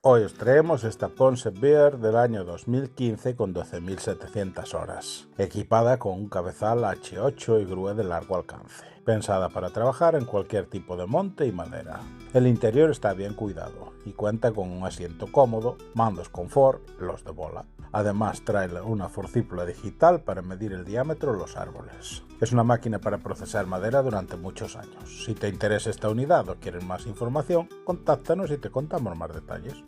Hoy os traemos esta Ponce Bear del año 2015 con 12.700 horas, equipada con un cabezal H8 y grúa de largo alcance, pensada para trabajar en cualquier tipo de monte y madera. El interior está bien cuidado y cuenta con un asiento cómodo, mandos confort, los de bola. Además trae una forcípula digital para medir el diámetro de los árboles. Es una máquina para procesar madera durante muchos años. Si te interesa esta unidad o quieres más información, contáctanos y te contamos más detalles.